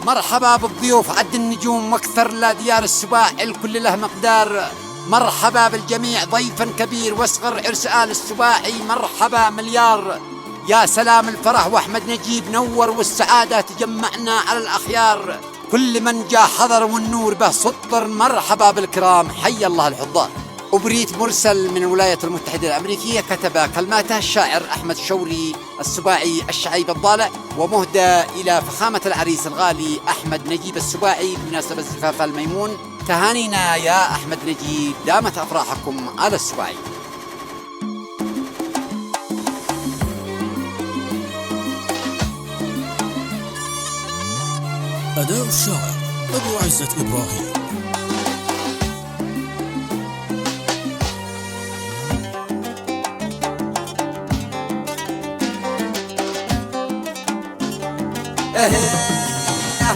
مرحبا بالضيوف عد النجوم واكثر لا ديار السباع الكل له مقدار. مرحبا بالجميع ضيفا كبير واصغر عرس آل السباعي، مرحبا مليار. يا سلام الفرح واحمد نجيب نور والسعادة تجمعنا على الأخيار. كل من جاء حضر والنور به سطر، مرحبا بالكرام حي الله الحضار. أبريت مرسل من الولايات المتحدة الأمريكية كتب كلماته الشاعر أحمد شوري السباعي الشعيب الضالع، ومهدى إلى فخامة العريس الغالي أحمد نجيب السباعي بمناسبة زفاف الميمون. تهانينا يا أحمد نجيب، دامت أفراحكم على السباعي. أداء الشاعر أبو عزة إبراهيم.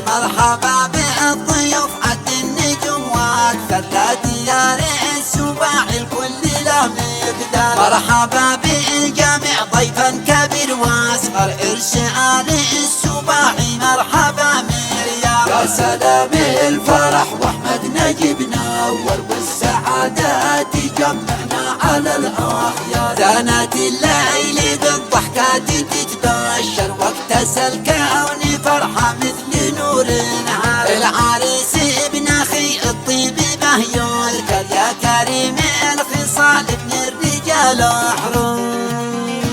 مرحبا بالضيوف عد النجوم واكثر لا ديار السباعي الكل له مقدار. مرحبا بالجميع ضيفا كبير واصغر عرس آل السباعي، مرحبا مليار. يا سلام الفرح واحمد نجيب نور والسعادة تجمعنا على الأخيار. زانت الليل بالضحكات تتبشر واكتسى الكون فرحة مثل نور النهار. العريس ابن أخي الطيب به يذكر، يا كريم الخصال ابن الرجال أحرار.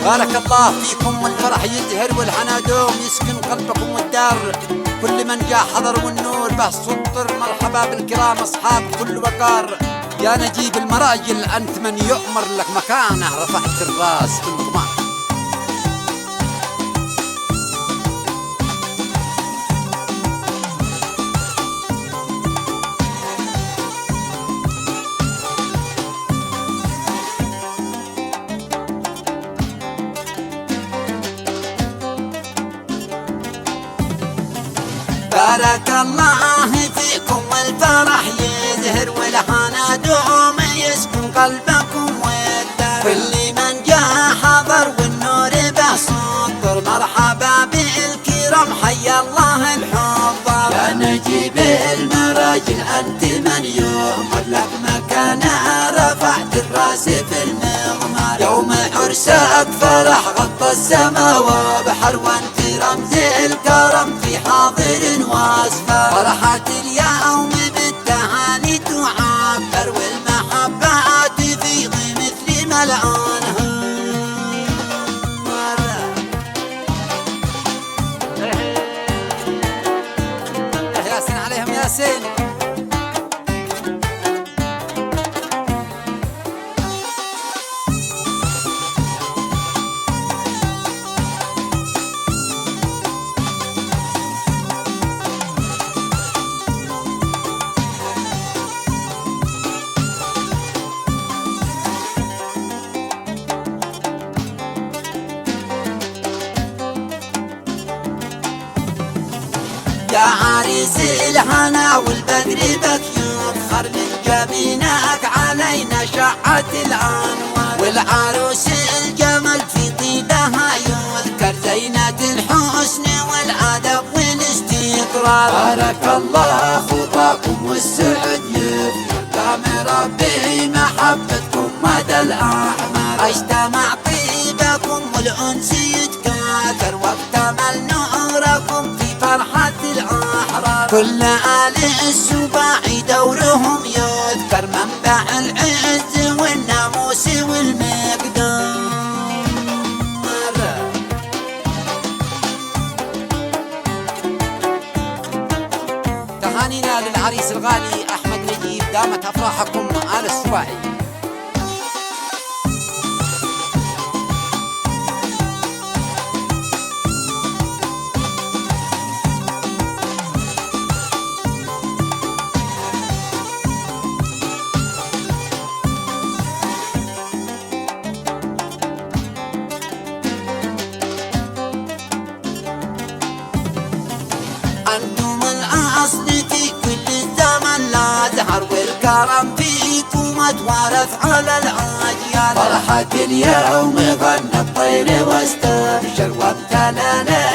بارك الله فيكم والفرح يزهر والهنا دوم يسكن قلبكم والدار. كل من جاء حضر والنور به سطر، مرحبا بالكرام أصحاب كل وقار. يا نجيب المراجل أنت من يؤمر لك مكانه، رفعت الراس في المضمار. بارك الله فيكم والفرح يزهر والهنا دوم يسكن قلبكم والدار. كل من جاء حضر والنور به سطر، مرحبا بالكرام حي الله الحضار. يا نجيب المراجل أنت من يؤمر لك مكانه، رفعت الراس في المغمار. يوم عرسك فرح غطى السما وبحر، وانت رمز الكرم في حاضر واصفر. فرحة اليوم بالتهاني تعبر والمحبة تفيض مثل ملعونها. ياسين عليهم ياسين. يا عريس الهنا والبدر بك يفخر، من جبينك علينا شعت الانوار. والعروس الجمل في طيبها يذكر، زينة الحسن والادب والاستقرار. بارك الله خطاكم والسعد يفخر، دام ربي محبتكم مدى الاعمار. اجتمع طيبكم والانس يتكاثر، واكتمل نوركم في فرحة الأحرار. كل آل السباعي دورهم يذكر، منبع العز والناموس والمقدار. تهانينا للعريس الغالي أحمد نجيب، دامت أفراحكم آل السباعي. أنتم الأصل في كل الزمن، لا زهر والكرم فيكم اتوارث على الأجيال. فرحة اليوم غنى الطير واستبشر وامتلأنا